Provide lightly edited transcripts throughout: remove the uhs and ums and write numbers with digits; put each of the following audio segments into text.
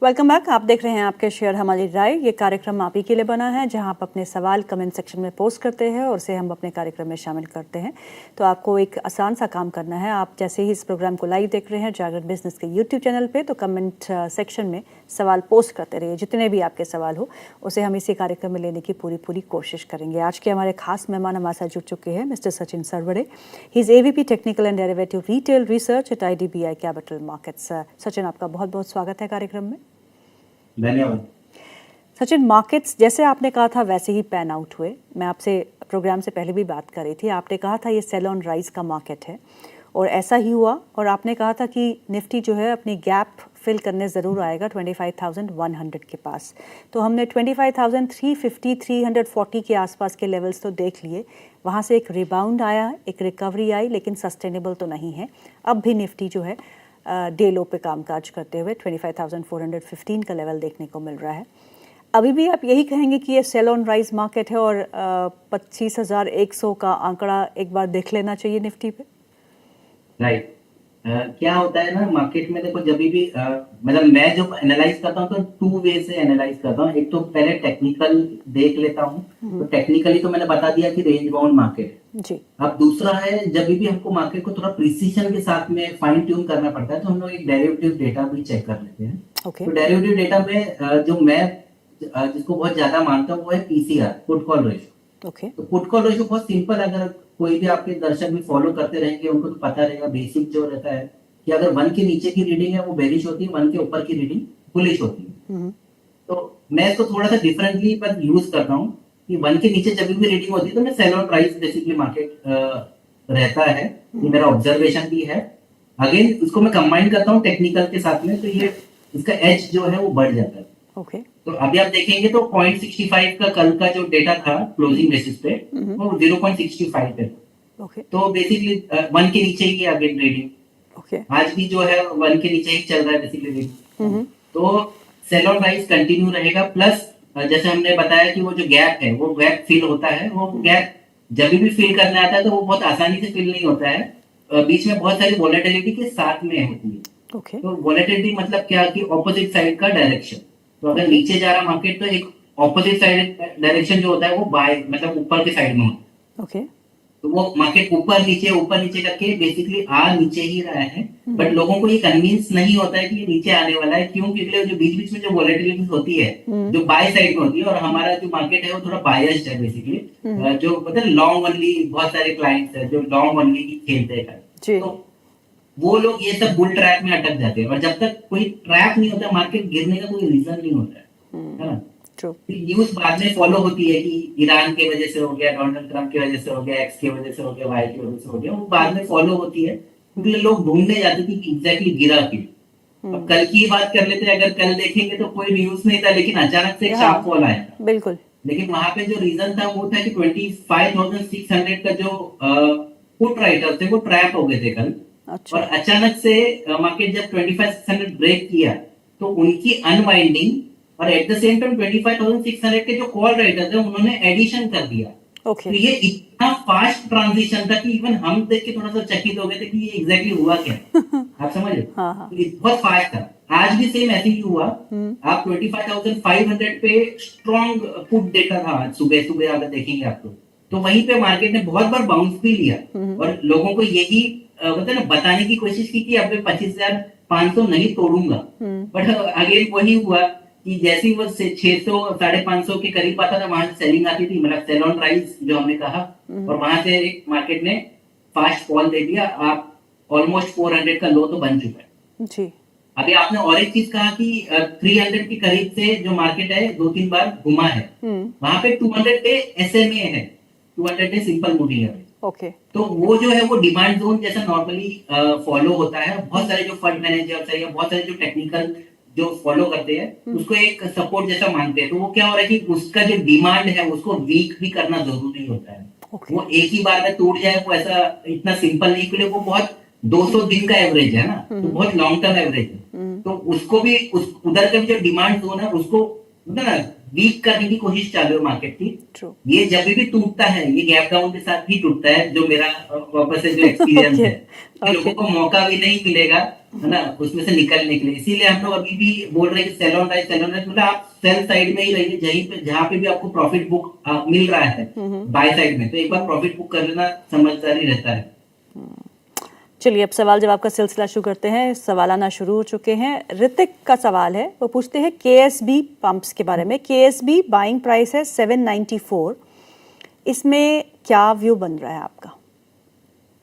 Welcome back. आप देख रहे हैं आपके शेयर हमारी राय। ये कार्यक्रम आप ही के लिए बना है जहां आप अपने सवाल कमेंट सेक्शन में पोस्ट करते हैं और उसे हम अपने कार्यक्रम में शामिल करते हैं। तो आपको एक आसान सा काम करना है। आप जैसे ही इस प्रोग्राम को लाइव देख रहे हैं जागरण बिजनेस के यूट्यूब चैनल पे, तो कमेंट सेक्शन में सवाल पोस्ट करते रहिए। जितने भी आपके सवाल हो उसे हम इसी कार्यक्रम में लेने की पूरी कोशिश करेंगे। आज के हमारे खास मेहमान हमारे साथ जुड़ चुके हैं Mister Sachin Sarwade. He is AVP technical and derivative retail research at IDBI capital markets. Sachin, आपका बहुत बहुत स्वागत है कार्यक्रम में। धन्यवाद। सचिन, मार्केट्स जैसे आपने कहा था वैसे ही पैन आउट हुए। मैं आपसे प्रोग्राम से पहले भी बात कर रही थी। आपने कहा था ये सेल ऑन राइज का मार्केट है और ऐसा ही हुआ। और आपने कहा था कि निफ्टी जो है अपनी गैप फिल करने ज़रूर आएगा 25,100 के पास। तो हमने 25,350 340 के आसपास के लेवल्स तो देख लिए। वहाँ से एक रिबाउंड आया, एक रिकवरी आई, लेकिन सस्टेनेबल तो नहीं है। अब भी निफ्टी जो है डे लो पे कामकाज करते हुए 25,415 का लेवल देखने को मिल रहा है। अभी भी आप यही कहेंगे कि ये सेल ऑन राइज मार्केट है और 25,100 का आंकड़ा एक बार देख लेना चाहिए निफ्टी पे? राइट। क्या होता है ना मार्केट में, देखो जब भी मतलब मैं जो एनालाइज करता हूँ तो टू वे से एनालाइज करता हूँ। एक तो पहले टेक्निकल देख लेता हूँ, तो टेक्निकली तो मैंने बता दिया कि रेंज बाउंड मार्केट है जी। अब दूसरा है, जब भी हमको मार्केट को थोड़ा प्रिसीजन के साथ में फाइन ट्यून करना पड़ता है तो हम लोग एक डेरिवेटिव डेटा भी चेक कर लेते हैं। ओके। तो डेरिवेटिव डेटा में जो मैं जिसको बहुत ज्यादा मानता हूँ वो है PCR, put call ratio. Okay. तो पुट कॉल रेशियो बहुत सिंपल है। अगर कोई भी आपके दर्शक भी फॉलो करते रहेंगे उनको तो पता रहेगा। बेसिक जो रहता है कि अगर 1 के नीचे की रीडिंग है वो बेरिश होती है, 1 के ऊपर की रीडिंग बुलिश होती है। तो मैं इसको थोड़ा सा डिफरेंटली पर यूज करता हूँ कि 1 के नीचे जब भी रीडिंग होती है तो मैं sell on price basically market रहता है। ये मेरा ऑब्जर्वेशन भी है। अगेन इसको मैं कंबाइन करता हूँ टेक्निकल के साथ में, तो ये इसका एज जो है वो बढ़ जाता है। ओके। तो अभी आप देखेंगे तो 0.65 का कल का जो डेटा था क्लोजिंग बेसिस पे वो 0.65 पे। ओके। तो बेसिकली 1 के नीचे ही अगेन रीडिंग ओके। आज भी जो है 1 के नीचे ही चल रहा है बेसिकली रीडिंग। तो सेल ऑन राइज कंटिन्यू रहेगा। प्लस जैसे हमने बताया कि वो जो गैप है वो गैप फिल होता है। वो गैप जब भी फिल करने आता है तो वो बहुत आसानी से फिल नहीं होता है। बीच में बहुत सारी वोलेटिलिटी के साथ में होती है। ओके। तो वोलेटिलिटी मतलब क्या कि ऑपोजिट साइड का डायरेक्शन। तो अगर नीचे जा रहा मार्केट तो एक ऑपोजिट साइड डायरेक्शन जो होता है वो बाय मतलब ऊपर के साइड में होता है। ओके। तो वो मार्केट ऊपर नीचे करके बेसिकली आ नीचे ही रहा है। बट लोगों को ये कन्विंस नहीं होता है कि ये नीचे आने वाला है। क्यों? क्योंकि जो बीच बीच में जो वोलेटिलिटी होती है जो बाय साइड में होती है, और हमारा जो मार्केट है वो थोड़ा बायस्ड है बेसिकली। जो मतलब लॉन्ग ओनली बहुत सारे क्लाइंट्स है जो लॉन्ग ओनली की खेलते हैं। तो वो लोग ये सब बुल ट्रैप में अटक जाते हैं। और जब तक कोई ट्रैप नहीं होता मार्केट गिरने का कोई रीजन नहीं होता है ना। न्यूज बाद में फॉलो होती है कि ईरान की वजह से हो गया, डोनाल्ड ट्रंप की वजह से हो गया, एक्स की वजह से हो गया, वाई की वजह से हो गया। वो बाद में फॉलो होती है क्योंकि लोग ढूंढने जाते थे कि एग्जैक्टली गिरा क्यों। अब कल की बात कर लेते हैं। अगर कल देखेंगे तो कोई न्यूज नहीं था, लेकिन अचानक से एक शार्प फॉल आया। बिल्कुल। लेकिन वहां पे जो रीजन था वो था कि 25,600 का जो पुट राइटर थे वो ट्रैप हो गए थे कल। अच्छा। और अचानक से मार्केट जब 25,600 ब्रेक किया तो उनकी अनवाइंडिंग और एट द सेम टाइम 25,600 के जो कॉल राइटर थे उन्होंने एडिशन कर दिया। ओके। तो ये इतना फास्ट ट्रांजिशन था कि इवन हम देख के थोड़ा सा चकित हो गए थे कि ये एग्जैक्टली हुआ क्या। आप समझ रहे? हाँ। तो बहुत फास्ट था। आज भी सेम ऐसे ही हुआ। आप 25,500 पे स्ट्रॉन्ग पुट डेटा था सुबह सुबह अगर देखेंगे आप तो वहीं पे मार्केट ने बहुत बार बाउंस भी लिया। और लोगों को यही मतलब ना बताने की कोशिश की कि अब मैं 25,500 नहीं तोड़ूंगा। बट अगेन वही हुआ कि जैसे ही वो 600 550 के करीब आता था वहां से सेलिंग आती थी, मतलब सेल ऑन राइज जो हमने कहा। और वहां से मार्केट ने फास्ट फॉल दे दिया। आप ऑलमोस्ट 400 का लो तो बन चुका है जी। अभी आपने और एक चीज कहा कि 300 के करीब से जो मार्केट है 2-3 बार घुमा है। वहां पे 200 पे SMA है, 200 पे सिंपल मूविंग है। ओके। तो वो जो है वो डिमांड जोन जैसा नॉर्मली फॉलो होता है। बहुत सारे जो फंड मैनेजर्स है या बहुत सारे जो टेक्निकल जो फॉलो करते हैं उसको एक सपोर्ट जैसा मानते हैं। तो वो क्या हो रहा है कि उसका जो डिमांड है उसको वीक भी करना जरूरी होता है। वो एक ही बार में टूट जाए वो ऐसा इतना सिंपल नहीं, के लिए वो बहुत 200 दिन का एवरेज है ना, तो बहुत लॉन्ग टर्म एवरेज है। तो उसको भी उधर का भी जो डिमांड जोन है उसको मतलब ना वीक करने की कोशिश चालू है मार्केट की। ट्रू। ये जब भी टूटता है ये गैप डाउन के साथ ही टूटता है, जो मेरा वापस से जो एक्सपीरियंस ओके है कि लोगों ओके को मौका भी नहीं मिलेगा, है ना, उसमें से निकलने के लिए। इसीलिए हम लोग अभी भी बोल रहे हैं कि sell on rise, sell on rise, मतलब आप सेल साइड में ही रहिए, जहां पे भी आपको प्रॉफिट बुक मिल रहा है बाय साइड में, तो एक बार प्रॉफिट बुक कर लेना समझदारी रहता है। चलिए अब सवाल जवाब का सिलसिला शुरू करते हैं। सवाल आना शुरू हो चुके हैं। ऋतिक का सवाल है, वो पूछते हैं केएसबी पंप्स के बारे में। केएसबी बाइंग प्राइस है 794, इसमें क्या व्यू बन रहा है आपका?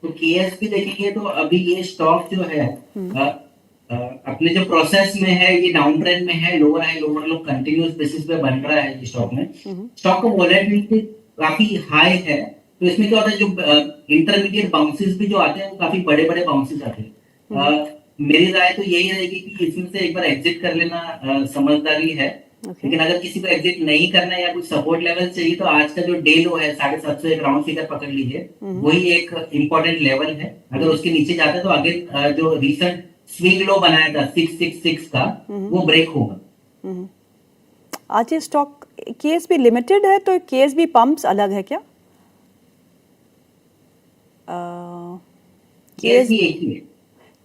तो केएसपी देखेंगे तो अभी ये स्टॉक जो है अपने जो प्रोसेस में है, ये डाउन ट्रेंड में है, लोअर हाई लोअर लो कंटिन्यूअस बेसिस पे बन रहा है ये स्टॉक में। स्टॉक का वॉलेटिलिटी काफी हाई है, तो इसमें क्या होता है, जो इंटरमीडिएट बाउंसेस भी जो आते हैं वो काफी बड़े बड़े बाउंसेस आते हैं। मेरी राय तो यही रहेगी कि इसमें से एक बार एग्जिट कर लेना समझदारी है। लेकिन अगर किसी को एग्जिट नहीं करना है या कुछ सपोर्ट लेवल चाहिए, तो आज का जो डे लो है 750 एक राउंड फिगर पकड़ लीजिए, वही एक इंपॉर्टेंट लेवल है। अगर उसके नीचे जाता है तो आगे जो रिसेंट स्विंग लो बनाया था 666 का, वो ब्रेक होगा। आज ये स्टॉक केएसबी लिमिटेड है, तो केएसबी पंप्स अलग है क्या? केएसबी एक ही है।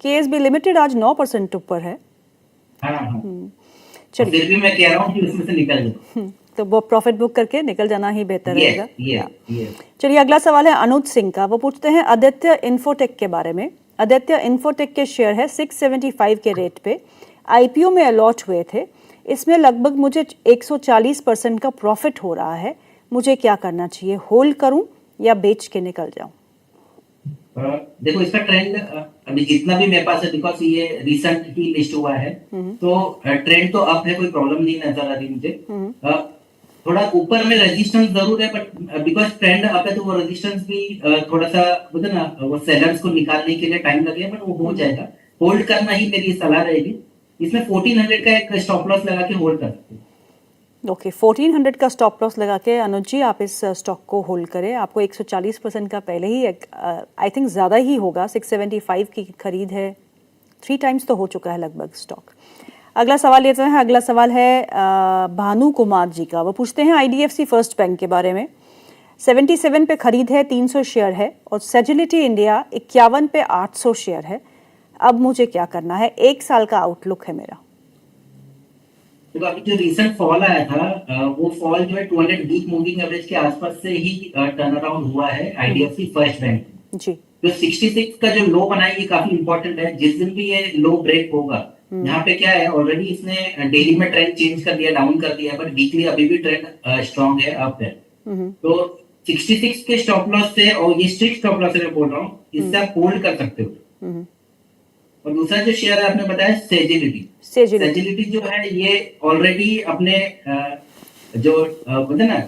केएसबी लिमिटेड आज 9% ऊपर है। हाँ। चलिए, फिर भी मैं कह रहा हूँ कि उसमें से निकल जाओ। तो वो प्रॉफिट बुक करके निकल जाना ही बेहतर रहेगा। ये चलिए अगला सवाल है अनुज सिंह का। वो पूछते हैं आदित्य इन्फोटेक के बारे में। आदित्य इन्फोटेक के शेयर है 675 के रेट पे आईपीओ में अलॉट हुए थे। इसमें लगभग मुझे 140% का प्रॉफिट हो रहा है। मुझे क्या करना चाहिए? होल्ड करूं या बेच के निकल जाऊं? देखो इसका ट्रेंड अभी जितना भी मेरे पास है, बिकॉज ये रिसेंट ही लिस्ट हुआ है, तो ट्रेंड तो अप है, कोई प्रॉब्लम नहीं नजर आ रही मुझे। थोड़ा ऊपर में रेजिस्टेंस जरूर है, बट बिकॉज ट्रेंड अप है तो वो रेजिस्टेंस भी थोड़ा सा बोलते ना, वो सेलर्स को निकालने के लिए टाइम लगेगा, बट वो हो जाएगा। होल्ड करना ही मेरी सलाह रहेगी। इसमें 1400 का एक स्टॉप लॉस लगा के होल्ड कर सकते हैं। ओके 1400 का स्टॉप लॉस लगा के अनुज जी आप इस स्टॉक को होल्ड करें। आपको 140% का पहले ही आई थिंक ज़्यादा ही होगा, 675 की खरीद है, 3 टाइम्स तो हो चुका है लगभग स्टॉक। अगला सवाल लेते हैं। अगला सवाल है भानु कुमार जी का। वो पूछते हैं आईडीएफसी फर्स्ट बैंक के बारे में। 77 पे खरीद है, 300 शेयर है, और सेजिलिटी इंडिया 51 पे 800 शेयर है। अब मुझे क्या करना है? 1 साल का आउटलुक है मेरा। तो अभी जो रिसेंट फॉल आया था, वो फॉल जो है 200 वीक मूविंग एवरेज के आसपास से ही टर्न अराउंड हुआ है आईडीएफसी फर्स्ट बैंक जी। जो 66 का जो लो बनाया, ये काफी इंपॉर्टेंट है। जिस दिन भी ये लो ब्रेक होगा, यहाँ पे क्या है, ऑलरेडी इसने डेली में ट्रेंड चेंज कर दिया, डाउन कर दिया, बट वीकली अभी भी ट्रेंड स्ट्रॉन्ग है, अप है। तो 66 के स्टॉप लॉस से, और ये स्ट्रिक्ट स्टॉप लॉस से मैं बोल रहा हूँ, इससे आप होल्ड कर सकते हो। और दूसरा जो शेयर है आपने बताया सेजिलिटी जो है, ये ऑलरेडी अपने जो बोलते हैं ना,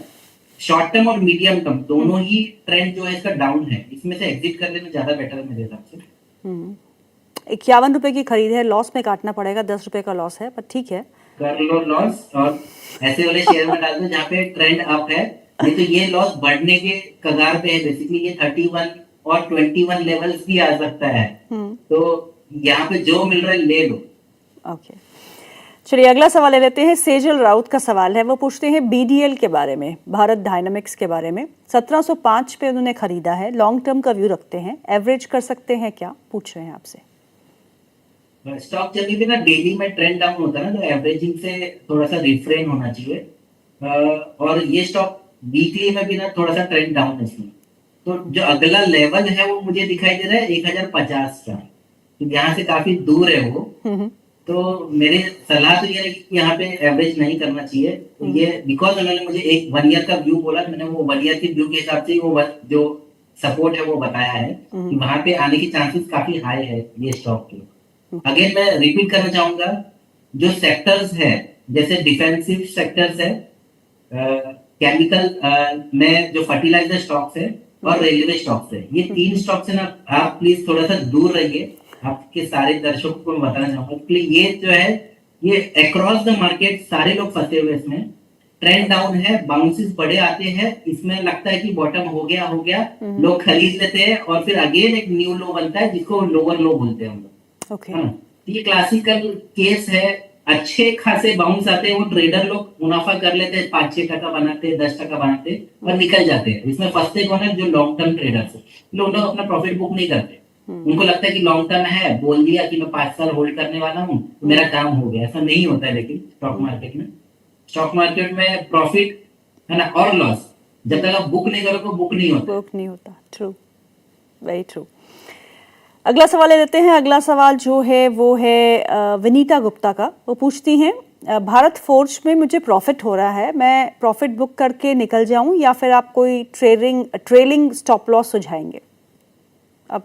शॉर्ट टर्म और मीडियम टर्म दोनों ही ट्रेंड जो है इसका डाउन है। इसमें से एग्जिट कर लेना ज्यादा बेटर है मेरे हिसाब से। 51 रुपए की खरीद है, लॉस में काटना पड़ेगा, 10 रुपए का लॉस है, पर ठीक है, कर लो लॉस, और ऐसे वाले शेयर में डाल दो जहाँ पे ट्रेंड अप है। नहीं तो ये लॉस बढ़ने के कगार पे है। बेसिकली ये 31 और 21 लेवल्स भी आ सकता है, तो यहाँ पे जो मिल रहा है ले लो। ओके चलिए अगला सवाल ले लेते हैं। सेजल राउत का सवाल है। वो पूछते हैं बीडीएल के बारे में, भारत डायनामिक्स के बारे में। 1705 पे उन्होंने खरीदा है, लॉन्ग टर्म का व्यू रखते हैं, एवरेज कर सकते हैं क्या? पूछ रहे हैं आपसे। स्टॉक जब भी ना डेली में ट्रेंड डाउन होता है ना, तो एवरेजिंग से थोड़ा सा रिफ्रेन होना चाहिए। और ये स्टॉक वीकली में भी ना थोड़ा सा ट्रेंड डाउन है इसमें। तो जो अगला लेवल है वो मुझे दिखाई दे रहा है 1050 का, तो यहाँ से काफी दूर है वो। तो मेरी सलाह तो ये है कि यहाँ पे एवरेज नहीं करना चाहिए। तो ये बिकॉज उन्होंने मुझे एक 1 ईयर का व्यू बोला, मैंने वो 1 ईयर के व्यू के हिसाब से वो जो सपोर्ट है वो बताया है कि वहां पे आने की चांसेस काफी हाई है ये स्टॉक के। अगेन मैं रिपीट करना चाहूंगा, जो सेक्टर्स है जैसे डिफेंसिव सेक्टर्स है, केमिकल में जो फर्टिलाइजर स्टॉक्स है, और रेलवे स्टॉक्स है, ये 3 स्टॉक से ना आप प्लीज थोड़ा सा दूर रहिए। आपके सारे दर्शकों को मैं बताना चाहूंगा कि ये जो है, ये अक्रॉस द मार्केट सारे लोग फंसे हुए इसमें। ट्रेंड डाउन है, बाउंसेस बड़े आते हैं, इसमें लगता है कि बॉटम हो गया, लोग खरीद लेते हैं, और फिर अगेन एक न्यू लो बनता है जिसको लोअर लो बोलते हैं हम लोग। ओके ये क्लासिकल केस है अच्छे खासे बाउंस आते हैं, वो ट्रेडर लोग मुनाफा कर लेते हैं, 5-6 टका बनाते हैं, 10 टका बनाते हैं और निकल जाते हैं। इसमें फंसते कौन है? जो लॉन्ग टर्म ट्रेडर्स है। लोग अपना प्रॉफिट बुक नहीं करते। उनको लगता है कि लॉन्ग टर्म है, बोल दिया कि मैं 5 साल होल्ड करने वाला हूँ तो मेरा काम हो गया। ऐसा नहीं होता है। लेकिन स्टॉक मार्केट में प्रॉफिट है ना, और लॉस जब तक आप बुक नहीं करो तो बुक नहीं होता। बुक नहीं होता। True, very true. अगला सवाल ले लेते हैं। अगला सवाल जो है वो है विनीता गुप्ता का। वो पूछती हैं, भारत फोर्ज में मुझे प्रॉफिट हो रहा है, मैं प्रॉफिट बुक करके निकल जाऊं या फिर आप कोई ट्रेलिंग स्टॉप लॉस सुझाएंगे? अब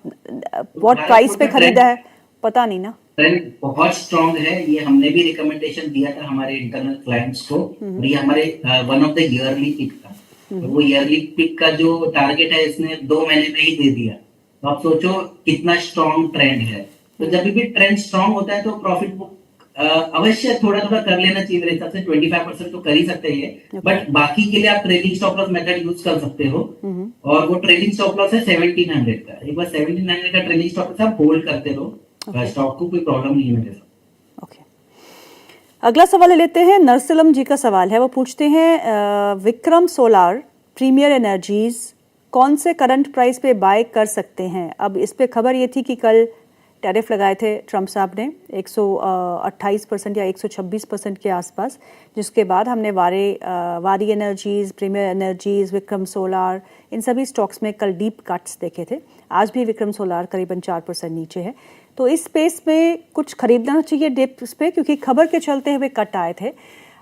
व्हाट प्राइस पे खरीदा है पता नहीं ना। ट्रेंड बहुत स्ट्रांग है। ये हमने भी रिकमेंडेशन दिया था हमारे इंटरनल क्लाइंट्स को। और ये हमारे one of the yearly pick था। तो वो ईयरली पिक का जो टारगेट है इसने 2 महीने में ही दे दिया। तो आप सोचो कितना स्ट्रांग ट्रेंड है। तो जब भी ट्रेंड स्ट्रांग होता है तो प्रॉफिट बुक अवश्य थोड़ा थोड़ा कर लेना चाहिए। मेरे हिसाब से 25% तो कर ही सकते हैं। बट बाकी के लिए आप trailing stop loss method use कर सकते हो। और वो ट्रेलिंग स्टॉप लॉस है 1700 का। एक बार 1700 का ट्रेलिंग स्टॉप लॉस आप होल्ड करते रहो। स्टॉक को कोई प्रॉब्लम नहीं है मेरे साथ। ओके, अगला सवाल ले लेते हैं। नरसिलम जी का सवाल है। वो पूछते हैं, विक्रम सोलार प्रीमियर एनर्जीज कौन से करंट प्राइस पे बाय कर सकते हैं? अब इस पे खबर ये थी कि कल टैरिफ लगाए थे ट्रम्प साहब ने 128% या 126% के आसपास, जिसके बाद हमने Waaree energies, premier energies, Vikram solar, इन सभी स्टॉक्स में कल डीप कट्स देखे थे। आज भी विक्रम सोलार करीबन 4% नीचे है। तो इस स्पेस में कुछ खरीदना चाहिए डिप्स पे, क्योंकि खबर के चलते हुए कट आए थे।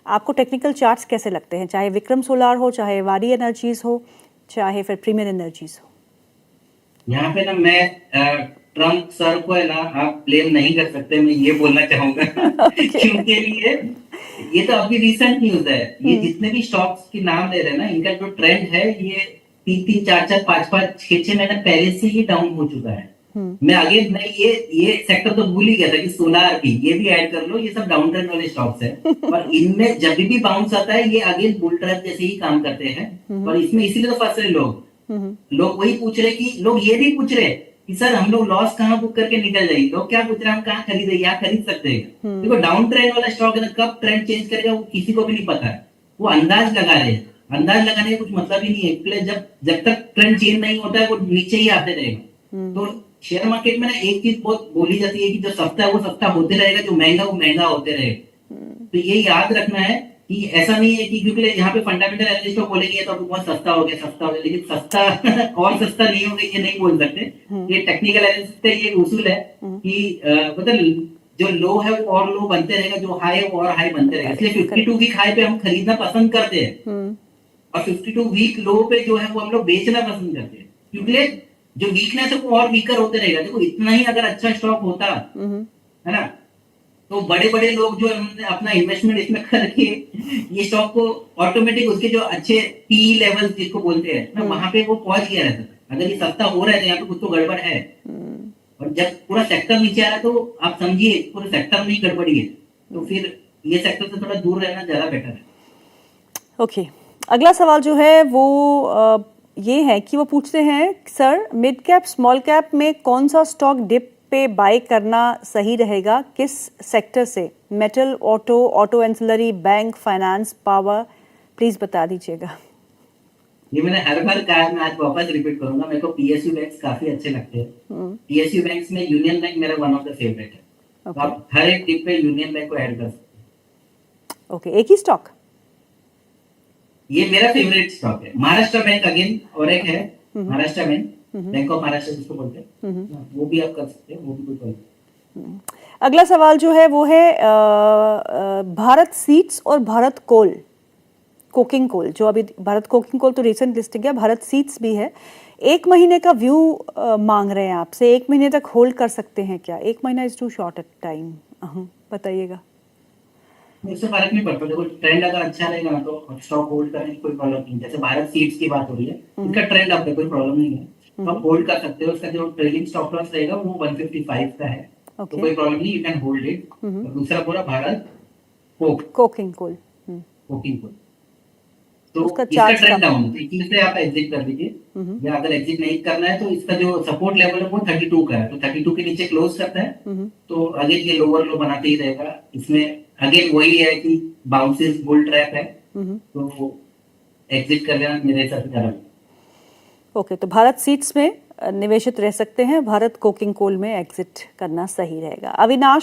आपको टेक्निकल चार्ट्स कैसे लगते हैं, चाहे विक्रम सोलार हो, चाहे वारी एनर्जीज हो, चाहे फिर प्रीमियर एनर्जीज हो? यहाँ पे ना मैं ट्रम्प सर को है ना आप ब्लेम नहीं कर सकते, मैं ये बोलना चाहूंगा। क्योंकि ये तो अभी रिसेंट न्यूज है। ये जितने भी स्टॉक्स के नाम ले रहे हैं ना, इनका जो ट्रेंड है ये 3-3, 4-4, 5-5, 6-6 महीने पहले से ही डाउन हो चुका है। मैं आगे मैं ये सेक्टर तो भूल ही गया था कि सोलार भी, ये भी ऐड कर लो। ये सब डाउन ट्रेंड वाले स्टॉक्स है। और इनमें जब भी बाउंस आता है ये अगेन बुल ट्रैप जैसे ही काम करते हैं। और इसमें इसीलिए तो फंस रहे लोग वही पूछ रहे कि लोग ये नहीं पूछ रहे कि सर हम लोग लॉस कहाँ बुक करके निकल जाएंगे। लोग क्या पूछ रहे हैं, हम कहाँ खरीदे या खरीद सकते हैं? देखो डाउन ट्रेंड वाला स्टॉक है ना, कब ट्रेंड चेंज करेगा वो किसी को भी नहीं पता है। वो अंदाज लगा रहे हैं। अंदाज लगाने का कुछ मतलब ही नहीं है। इसलिए जब तक ट्रेंड चेंज नहीं होता है वो नीचे ही आते रहेगा। तो शेयर मार्केट में ना एक चीज बहुत बोली जाती है कि जो सस्ता है वो सस्ता होते रहेगा, जो महंगा वो महंगा होते रहेगा। तो ये याद रखना है कि ऐसा नहीं है कि क्योंकि यहाँ पे फंडामेंटल एनालिस्ट को बोलेंगे तो बहुत सस्ता हो गया, लेकिन सस्ता और सस्ता नहीं हो गया ये नहीं बोल सकते। ये टेक्निकल एनालिस्ट का ये उसूल है कि मतलब जो लो है वो और लो बनते रहेगा, जो हाई है वो और हाई बनते रहेगा। इसलिए 52 वीक हाई पे हम खरीदना पसंद करते हैं और 52 वीक लो पे जो है वो हम लोग बेचना पसंद करते हैं, क्योंकि जो वीकनेस है वो और वीकर होते रहेगा। देखो इतना ही अगर अच्छा स्टॉक होता है ना, तो बड़े बड़े लोग जो अपना इन्वेस्टमेंट इसमें करके ये स्टॉक को ऑटोमेटिक उसके जो अच्छे पी लेवल जिसको बोलते हैं ना, वहां पे वो पहुंच गया रहता था। अगर ये सस्ता हो रहा है तो यहाँ पे कुछ तो गड़बड़ है। और जब पूरा सेक्टर नीचे आ रहा है तो आप समझिए पूरे सेक्टर में ही गड़बड़ी है। तो फिर ये सेक्टर से थोड़ा दूर रहना ज्यादा बेटर है। ओके, अगला सवाल जो है वो ये है कि वो पूछते हैं, sir mid cap small cap में कौन सा स्टॉक डिप पे बाय करना सही रहेगा, किस सेक्टर से? Metal, auto ancillary, bank, finance, power, please बता दीजिएगा। ये मैंने हर बार कहा, मैं आज वापस रिपीट करूंगा। मेरे को पीएसयू बैंक्स काफी अच्छे लगते हैं। पीएसयू बैंक्स में यूनियन बैंक मेरा वन ऑफ द फेवरेट है। तो आप हर एक डिप पे यूनियन बैंक को ऐड कर सकते हैं। ओके, एक ही स्टॉक? ये मेरा फेवरेट स्टॉक है। महाराष्ट्र बैंक अगेन और एक है Maharashtra bank, bank of Maharashtra जिसको बोलते हैं, वो भी आप कर सकते हैं, वो भी कोई प्रॉब्लम। अगला सवाल जो है वो है भारत सीड्स और भारत कोकिंग कोल, जो अभी भारत कोकिंग कोल तो रिसेंट लिस्टिंग है, भारत सीड्स भी है। 1 महीने का व्यू मांग रहे हैं आपसे, 1 महीने तक होल्ड कर सकते हैं क्या? 1 महीना is too short a time, बताइएगा। इससे फर्क नहीं पड़ता। देखो ट्रेंड अगर अच्छा रहेगा ना तो स्टॉक होल्ड करने की कोई प्रॉब्लम नहीं। जैसे भारत सीड्स की बात हो रही है, इसका ट्रेंड अब कोई प्रॉब्लम नहीं है, तो आप होल्ड कर सकते हो। उसका जो ट्रेलिंग स्टॉप लॉस रहेगा वो 155 का है, तो कोई प्रॉब्लम नहीं, यू कैन होल्ड इट। और दूसरा पूरा भारत कोकिंग कोल, तो उसका इसका चार्ज ट्रेंड डाउन है, इसी से आप एग्जिट कर दीजिए। या अगर एग्जिट नहीं करना है तो इसका जो सपोर्ट लेवल है वो 32 का है, तो 32 के नीचे क्लोज करता है तो आगे ये लोअर लो बनाते ही रहेगा। इसमें अगेन वही है कि बाउंसेस बुल ट्रैप है, तो एग्जिट करना मेरे हिसाब से ज्यादा। ओके, तो भारत सीड्स में निवेशित रह सकते हैं, भारत कोकिंग कोल में एग्जिट करना सही रहेगा। अविनाश